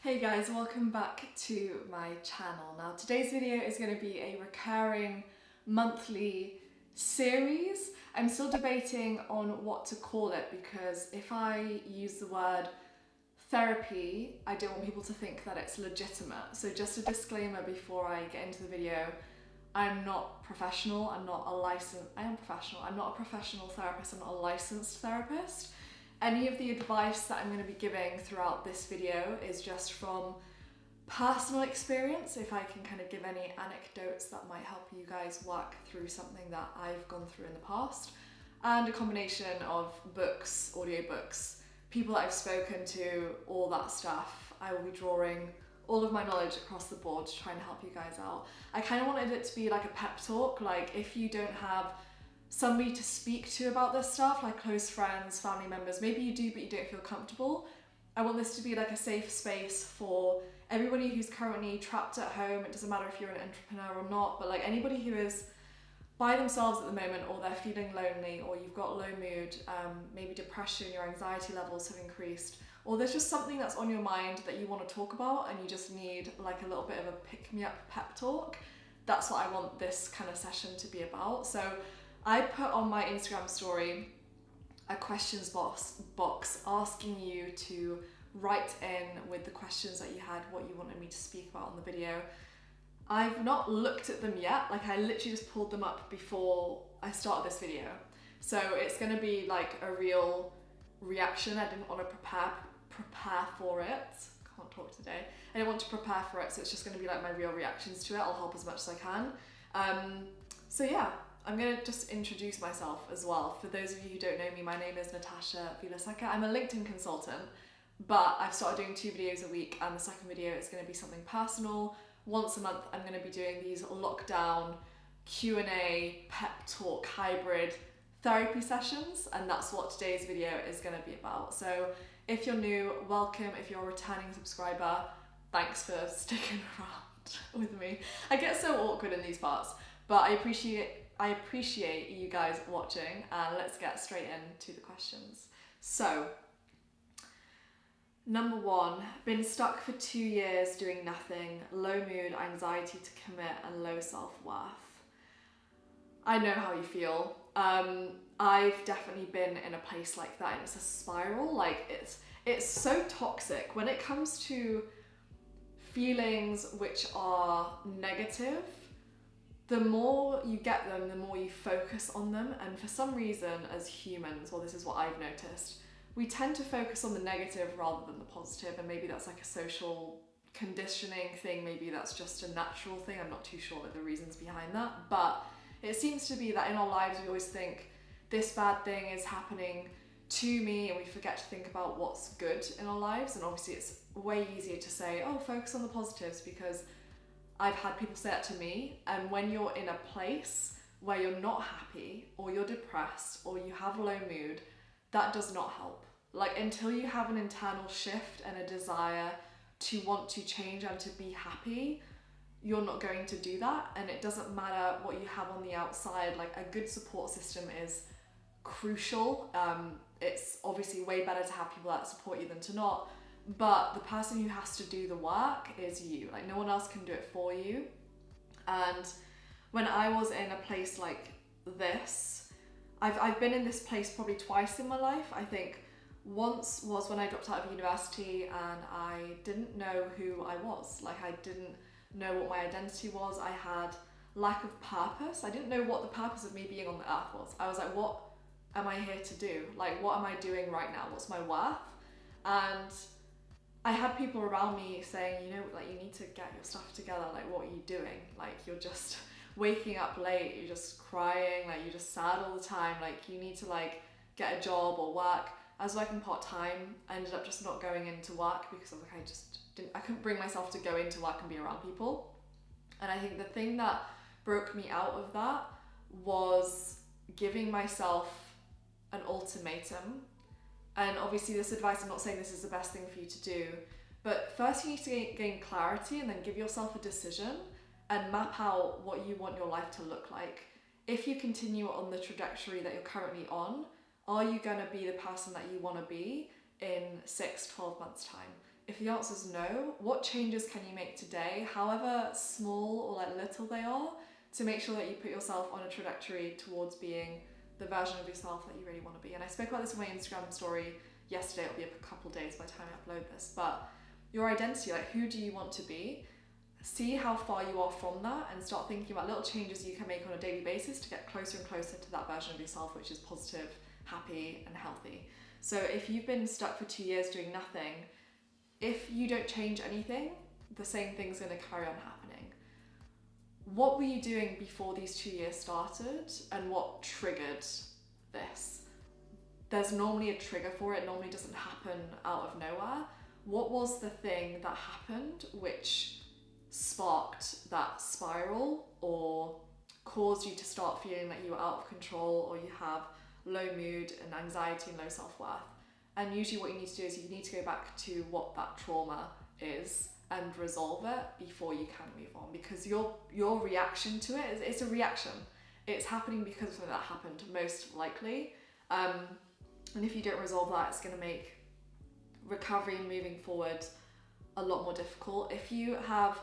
Hey guys, welcome back to my channel. Now today's video is going to be a recurring monthly series. I'm still debating on what to call it because if I use the word therapy, I don't want people to think that it's legitimate. So just a disclaimer before I get into the video, I'm not professional, I am professional, I'm not a professional therapist, I'm not a licensed therapist. Any of the advice that I'm going to be giving throughout this video is just from personal experience, if I can kind of give any anecdotes that might help you guys work through something that I've gone through in the past, and a combination of books, audiobooks, people that I've spoken to, all that stuff. I will be drawing all of my knowledge across the board to try and help you guys out. I kind of wanted it to be like a pep talk, like if you don't have somebody to speak to about this stuff, like close friends, family members, maybe you do but you don't feel comfortable. I want this to be like a safe space for everybody who's currently trapped at home. It doesn't matter if you're an entrepreneur or not, but like anybody who is by themselves at the moment, or they're feeling lonely, or you've got low mood, maybe depression, your anxiety levels have increased, or there's just something that's on your mind that you want to talk about and you just need like a little bit of a pick-me-up pep talk. That's what I want this kind of session to be about. So I put on my Instagram story a questions box asking you to write in with the questions that you had, what you wanted me to speak about on the video. I've not looked at them yet, like I literally just pulled them up before I started this video. So it's gonna be like a real reaction. I didn't want to prepare for it. Can't talk today. I didn't want to prepare for it, so it's just gonna be like my real reactions to it. I'll help as much as I can. So yeah. I'm going to just introduce myself as well. For those of you who don't know me, my name is Natasha Vilaseca. I'm a LinkedIn consultant, but I've started doing 2 videos a week, and the second video is going to be something personal. Once a month, I'm going to be doing these lockdown Q&A, pep talk, hybrid therapy sessions, and that's what today's video is going to be about. So if you're new, welcome. If you're a returning subscriber, thanks for sticking around with me. I get so awkward in these parts, but I appreciate you guys watching, and let's get straight into the questions. So, number 1, been stuck for 2 years doing nothing, low mood, anxiety to commit, and low self-worth. I know how you feel. I've definitely been in a place like that, and it's a spiral. Like it's so toxic when it comes to feelings which are negative. The more you get them, the more you focus on them. And for some reason, as humans, well, this is what I've noticed, we tend to focus on the negative rather than the positive. And maybe that's like a social conditioning thing. Maybe that's just a natural thing. I'm not too sure of the reasons behind that. But it seems to be that in our lives, we always think this bad thing is happening to me, and we forget to think about what's good in our lives. And obviously it's way easier to say, oh, focus on the positives, because I've had people say that to me, and when you're in a place where you're not happy, or you're depressed, or you have low mood, that does not help. Like, until you have an internal shift and a desire to want to change and to be happy, you're not going to do that. And it doesn't matter what you have on the outside. Like, a good support system is crucial. It's obviously way better to have people that support you than to not. But the person who has to do the work is you. Like, no one else can do it for you. And when I was in a place like this, I've been in this place probably twice in my life. I think once was when I dropped out of university and I didn't know who I was. Like, I didn't know what my identity was. I had lack of purpose. I didn't know what the purpose of me being on the earth was. I was like, what am I here to do? Like, what am I doing right now? What's my worth? And I had people around me saying, you know, like, you need to get your stuff together. Like, what are you doing? Like, you're just waking up late, you're just crying, like, you're just sad all the time. Like, you need to like get a job or work. I was working part-time. I ended up just not going into work because I was like, I couldn't bring myself to go into work and be around people. And I think the thing that broke me out of that was giving myself an ultimatum. And obviously this advice, I'm not saying this is the best thing for you to do, but first you need to gain clarity, and then give yourself a decision and map out what you want your life to look like. If you continue on the trajectory that you're currently on, are you going to be the person that you want to be in 6-12 months time? if the answer is no, what changes can you make today, however small or like little they are, to make sure that you put yourself on a trajectory towards being the version of yourself that you really want to be? And I spoke about this in my Instagram story yesterday. It'll be a couple days by the time I upload this, but your identity, like who do you want to be? See how far you are from that and start thinking about little changes you can make on a daily basis to get closer and closer to that version of yourself, which is positive, happy, and healthy. So if you've been stuck for 2 years doing nothing, if you don't change anything, the same thing's going to carry on happening. What were you doing before these 2 years started, and what triggered this? There's normally a trigger for it. It normally doesn't happen out of nowhere. What was the thing that happened which sparked that spiral or caused you to start feeling like you were out of control, or you have low mood and anxiety and low self-worth? And usually what you need to do is you need to go back to what that trauma is and resolve it before you can move on, because your reaction to it it's a reaction. It's happening because of something that happened, most likely. And if you don't resolve that, it's going to make recovery and moving forward a lot more difficult. If you have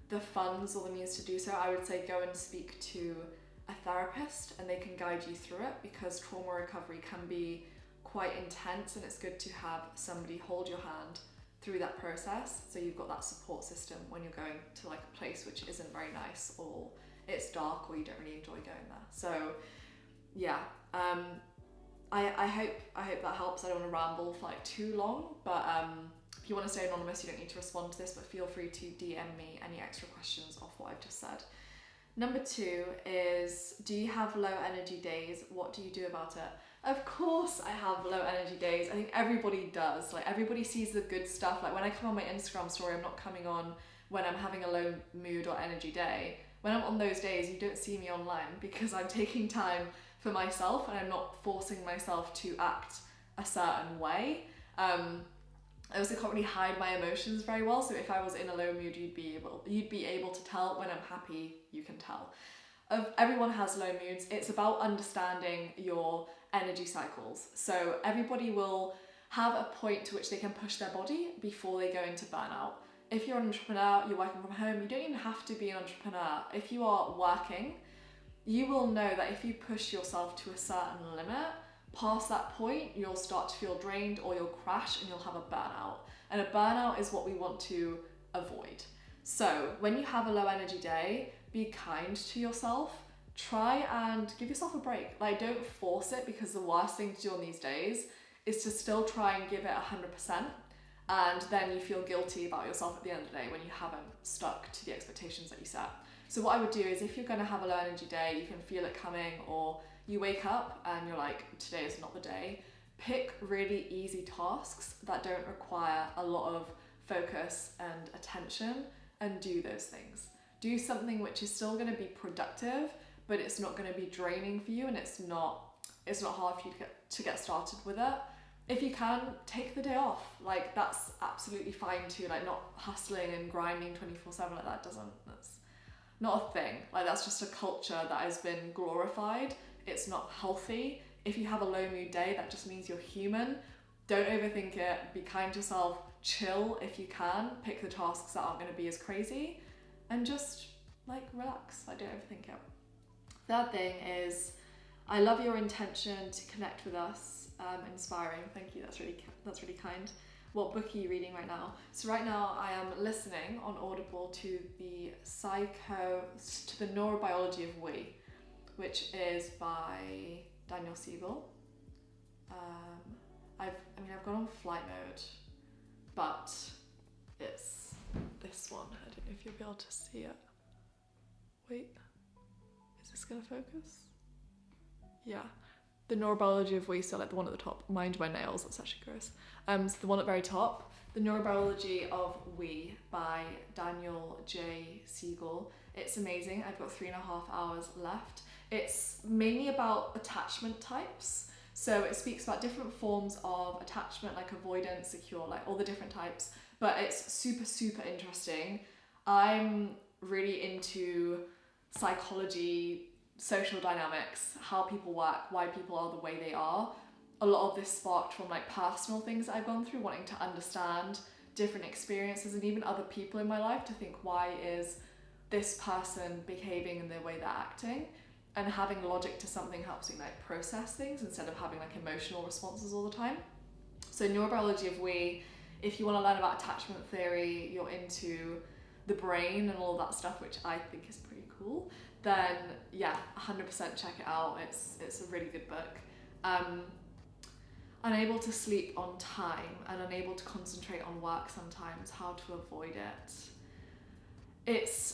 the funds or the means to do so, I would say go and speak to a therapist and they can guide you through it, because trauma recovery can be quite intense, and it's good to have somebody hold your hand through that process, so you've got that support system when you're going to like a place which isn't very nice, or it's dark, or you don't really enjoy going there. So yeah, I hope that helps. I don't want to ramble for like too long, but if you want to stay anonymous, you don't need to respond to this, but feel free to DM me any extra questions off what I've just said. Number 2 is, do you have low energy days? What do you do about it? Of course I have low energy days. I think everybody does. Like everybody sees the good stuff. Like when I come on my Instagram story, I'm not coming on when I'm having a low mood or energy day. When I'm on those days, you don't see me online, because I'm taking time for myself and I'm not forcing myself to act a certain way. I also can't really hide my emotions very well, so if I was in a low mood, you'd be able to tell. When I'm happy, you can tell. Everyone has low moods. It's about understanding your energy cycles. So everybody will have a point to which they can push their body before they go into burnout. If you're an entrepreneur, you're working from home, you don't even have to be an entrepreneur. If you are working, you will know that if you push yourself to a certain limit, past that point, you'll start to feel drained, or you'll crash and you'll have a burnout. And a burnout is what we want to avoid. So when you have a low energy day, be kind to yourself. Try and give yourself a break. Like, don't force it, because the worst thing to do on these days is to still try and give it 100%. And then you feel guilty about yourself at the end of the day when you haven't stuck to the expectations that you set. So what I would do is, if you're going to have a low energy day, you can feel it coming, or you wake up and you're like, today is not the day, pick really easy tasks that don't require a lot of focus and attention, and do those things. Do something which is still going to be productive, but it's not going to be draining for you, and it's not hard for you to get started with it. If you can, take the day off. Like, that's absolutely fine too. Like, not hustling and grinding 24/7 like that's not a thing. Like, that's just a culture that has been glorified. It's not healthy. If you have a low mood day, that just means you're human. Don't overthink it. Be kind to yourself. Chill if you can. Pick the tasks that aren't going to be as crazy, and just like relax. Like, don't overthink it. Third thing is, I love your intention to connect with us. Inspiring. Thank you. That's really kind. What book are you reading right now? So right now I am listening on Audible to the Neurobiology of We, which is by Daniel Siegel. I've gone on flight mode, but it's this one. I don't know if you'll be able to see it. Wait, is this gonna focus? Yeah. The Neurobiology of We, so like the one at the top. Mind my nails, that's actually gross. So the one at the very top, The Neurobiology of We by Daniel J. Siegel. It's amazing. I've got 3.5 hours left. It's mainly about attachment types. So it speaks about different forms of attachment, like avoidance, secure, like all the different types. But it's super, super interesting. I'm really into psychology, social dynamics, how people work, why people are the way they are. A lot of this sparked from like personal things that I've gone through, wanting to understand different experiences and even other people in my life to think, why is this person behaving in the way they're acting? And having logic to something helps me like process things instead of having like emotional responses all the time. So neurobiology of we, if you want to learn about attachment theory, you're into the brain and all that stuff, which I think is pretty cool, then yeah, 100% check it out. It's a really good book. Unable to sleep on time and unable to concentrate on work sometimes, how to avoid it.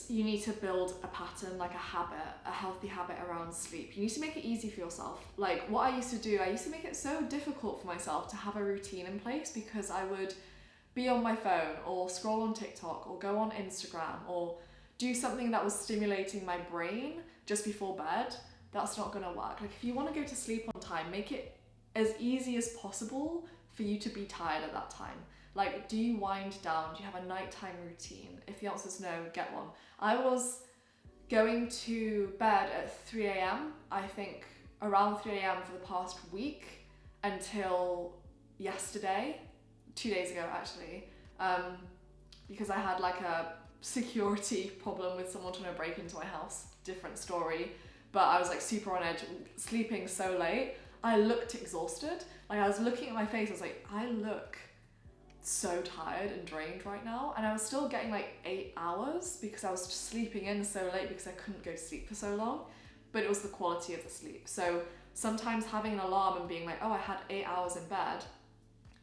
You need to build a pattern, like a habit, a healthy habit around sleep. You need to make it easy for yourself. Like what I used to do, I used to make it so difficult for myself to have a routine in place because I would be on my phone or scroll on TikTok or go on Instagram or do something that was stimulating my brain just before bed. That's not gonna work. Like if you wanna go to sleep on time, make it as easy as possible for you to be tired at that time. Like, do you wind down? Do you have a nighttime routine? If the answer is no, get one. I was going to bed at 3 a.m. I think around 3 a.m. for the past week until yesterday, 2 days ago actually, because I had like a security problem with someone trying to break into my house. Different story, but I was like super on edge, sleeping so late. I looked exhausted. Like I was looking at my face, I was like, I look so tired and drained right now, and I was still getting like 8 hours because I was just sleeping in so late because I couldn't go to sleep for so long, but it was the quality of the sleep. So sometimes having an alarm and being like, oh, I had 8 hours in bed,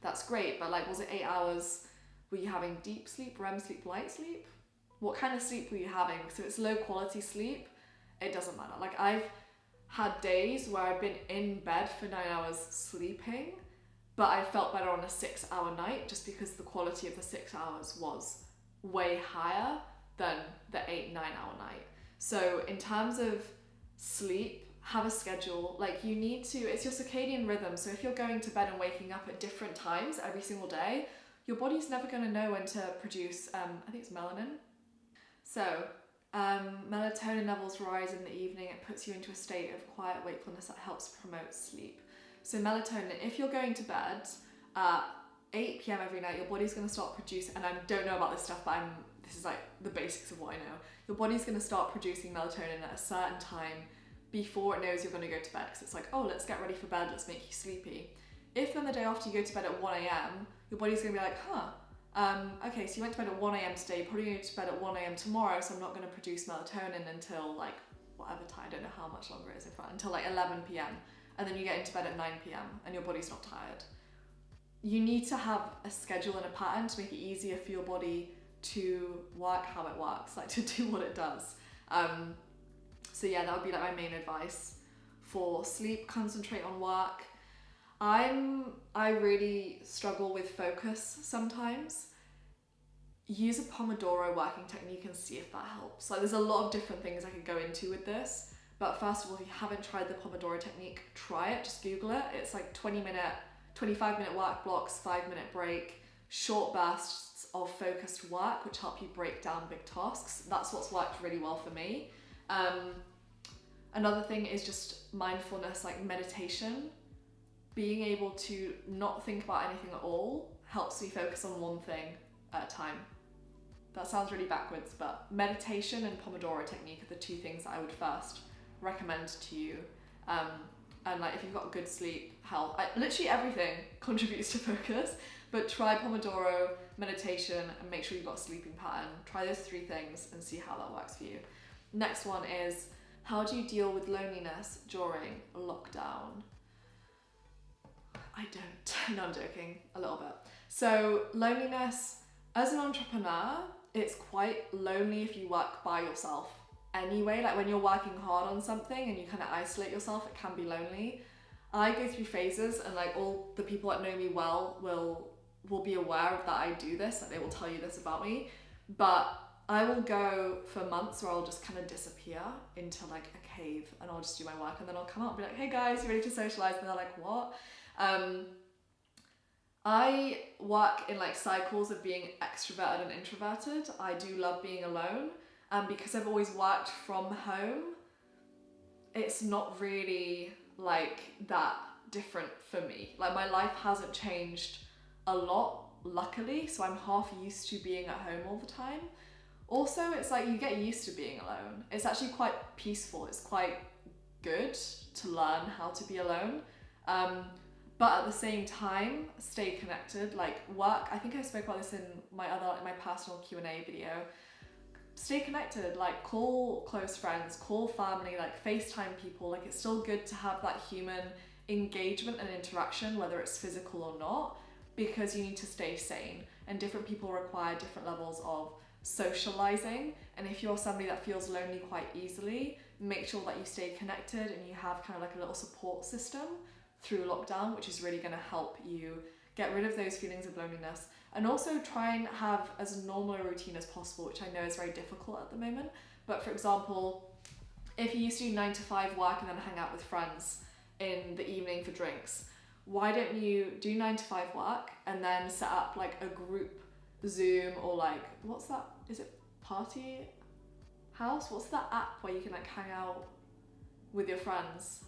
that's great, but like, was it 8 hours? Were you having deep sleep, REM sleep, light sleep? What kind of sleep were you having? Because if it's low quality sleep, it doesn't matter. Like I've had days where I've been in bed for 9 hours sleeping, but I felt better on a 6 hour night just because the quality of the 6 hours was way higher than the 8-9 hour night. So in terms of sleep, have a schedule. Like you need to, it's your circadian rhythm. So if you're going to bed and waking up at different times every single day, your body's never going to know when to produce, I think it's melanin. So melatonin levels rise in the evening. It puts you into a state of quiet wakefulness that helps promote sleep. So melatonin, if you're going to bed at 8 p.m. every night, your body's going to start producing, and I don't know about this stuff, but this is like the basics of what I know. Your body's going to start producing melatonin at a certain time before it knows you're going to go to bed, because it's like, oh, let's get ready for bed, let's make you sleepy. If then the day after you go to bed at 1 a.m, your body's going to be like, okay, so you went to bed at 1 a.m. today, you're probably going to bed at 1 a.m. tomorrow, so I'm not going to produce melatonin until like whatever time, I don't know how much longer it is in front, until like 11 p.m. And then you get into bed at 9 p.m. and your body's not tired. You need to have a schedule and a pattern to make it easier for your body to work how it works, like to do what it does. So yeah, that would be like my main advice for sleep. Concentrate on work. I really struggle with focus sometimes. Use a Pomodoro working technique and see if that helps. Like there's a lot of different things I could go into with this. But first of all, if you haven't tried the Pomodoro technique, try it, just Google it. It's like 25-minute work blocks, 5-minute break, short bursts of focused work, which help you break down big tasks. That's what's worked really well for me. Another thing is just mindfulness, like meditation. Being able to not think about anything at all helps me focus on one thing at a time. That sounds really backwards, but meditation and Pomodoro technique are the two things that I would first recommend to you. And like if you've got good sleep, health, literally everything contributes to focus, but try Pomodoro, meditation, and make sure you've got a sleeping pattern. Try those 3 things and see how that works for you. Next one is, how do you deal with loneliness during lockdown? I don't. No, I'm joking, a little bit. So loneliness, as an entrepreneur, it's quite lonely if you work by yourself anyway. Like when you're working hard on something and you kind of isolate yourself, it can be lonely. I go through phases, and like all the people that know me well will be aware of that I do this, like they will tell you this about me. But I will go for months where I'll just kind of disappear into like a cave and I'll just do my work, and then I'll come out and be like, hey guys, you ready to socialize? And they're like, what? I work in like cycles of being extroverted and introverted. I do love being alone, and because I've always worked from home, it's not really like that different for me. Like my life hasn't changed a lot luckily, so I'm half used to being at home all the time. Also, it's like you get used to being alone. It's actually quite peaceful. It's quite good to learn how to be alone. But at the same time, stay connected. Like work, I think I spoke about this in my personal Q&A video. Stay connected, like call close friends, call family, like FaceTime people. Like it's still good to have that human engagement and interaction, whether it's physical or not, because you need to stay sane, and different people require different levels of socializing. And if you're somebody that feels lonely quite easily, make sure that you stay connected and you have kind of like a little support system through lockdown, which is really going to help you get rid of those feelings of loneliness. And also try and have as normal a routine as possible, which I know is very difficult at the moment. But for example, if you used to do 9 to 5 work and then hang out with friends in the evening for drinks, why don't you do 9 to 5 work and then set up like a group Zoom, or like, what's that? Is it Party House? What's that app where you can like hang out with your friends?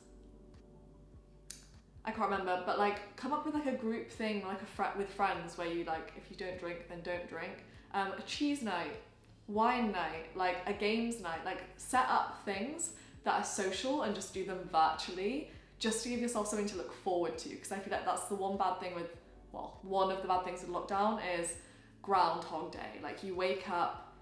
I can't remember, but like come up with like a group thing, like with friends, where you like, if you don't drink, then don't drink. A cheese night, wine night, like a games night, like set up things that are social and just do them virtually, just to give yourself something to look forward to. Because I feel like that's the one bad thing with, well, one of the bad things with lockdown is Groundhog Day. Like you wake up,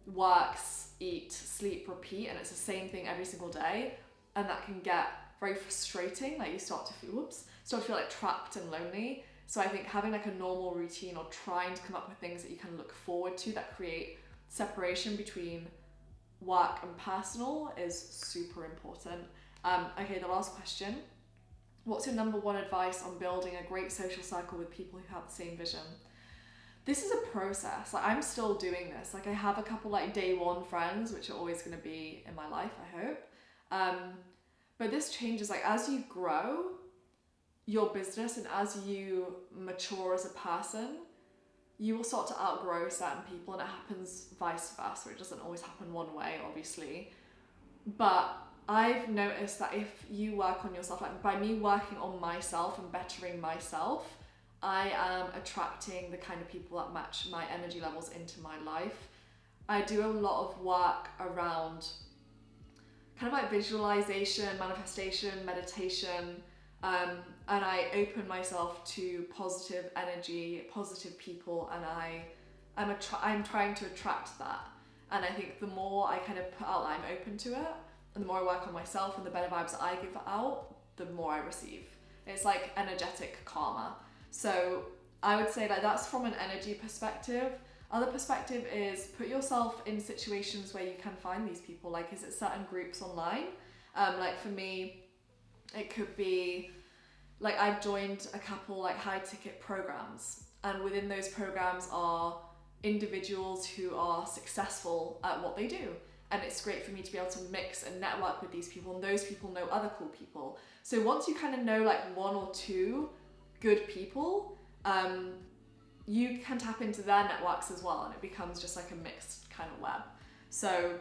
works, eat, sleep, repeat, and it's the same thing every single day, and that can get very frustrating. Like you start to feel like trapped and lonely. So I think having like a normal routine, or trying to come up with things that you can look forward to that create separation between work and personal, is super important. Okay, the last question. What's your number one advice on building a great social circle with people who have the same vision? This is a process. Like I'm still doing this. Like I have a couple like day one friends, which are always going to be in my life, I hope. But this changes, like as you grow your business and as you mature as a person, you will start to outgrow certain people, and it happens vice versa. It doesn't always happen one way, obviously. But I've noticed that if you work on yourself, like by me working on myself and bettering myself, I am attracting the kind of people that match my energy levels into my life. I do a lot of work around kind of like visualization, manifestation, meditation, and I open myself to positive energy, positive people, and I'm trying to attract that. And I think the more I kind of put out that I'm open to it, and the more I work on myself and the better vibes I give out, the more I receive. It's like energetic karma. So I would say like that's from an energy perspective. Other perspective is put yourself in situations where you can find these people. Like, is it certain groups online? Like for me, it could be like I've joined a couple like high ticket programs, and within those programs are individuals who are successful at what they do. And it's great for me to be able to mix and network with these people, and those people know other cool people. So once you kind of know like one or two good people, you can tap into their networks as well, and it becomes just like a mixed kind of web. So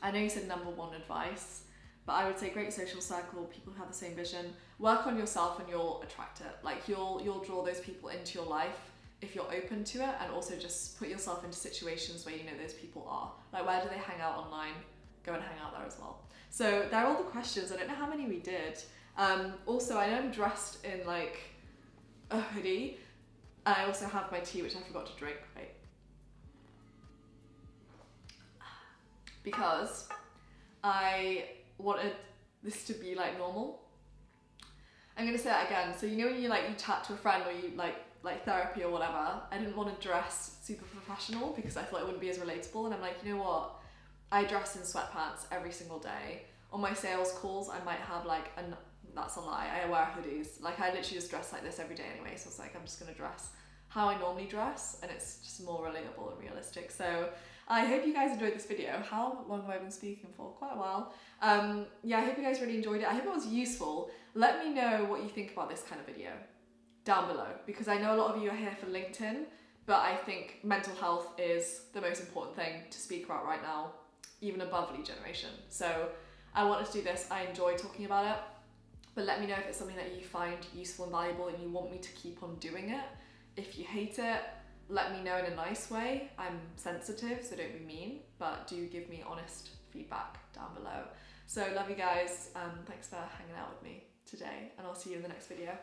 I know you said number one advice, but I would say great social circle, people who have the same vision. Work on yourself and you'll attract it. Like you'll draw those people into your life if you're open to it, and also just put yourself into situations where you know those people are. Like where do they hang out online? Go and hang out there as well. So they're all the questions. I don't know how many we did. Also, I know I'm dressed in like a hoodie. I also have my tea, which I forgot to drink, right? Because I wanted this to be like normal. I'm gonna say that again. So you know when you chat to a friend, or you like therapy or whatever, I didn't want to dress super professional because I thought it wouldn't be as relatable. And I'm like, you know what? I dress in sweatpants every single day. On my sales calls, I might have that's a lie, I wear hoodies. Like I literally just dress like this every day anyway, so it's like I'm just gonna dress how I normally dress, and it's just more relatable and realistic. So I hope you guys enjoyed this video. How long have I been speaking for? Quite a while. Yeah, I hope you guys really enjoyed it. I hope it was useful. Let me know what you think about this kind of video down below, because I know a lot of you are here for LinkedIn, but I think mental health is the most important thing to speak about right now, even above lead generation. So I wanted to do this. I enjoy talking about it. But let me know if it's something that you find useful and valuable and you want me to keep on doing it, If you hate it, let me know in a nice way. I'm sensitive, so don't be mean, but do give me honest feedback down below. So love you guys. Thanks for hanging out with me today, and I'll see you in the next video.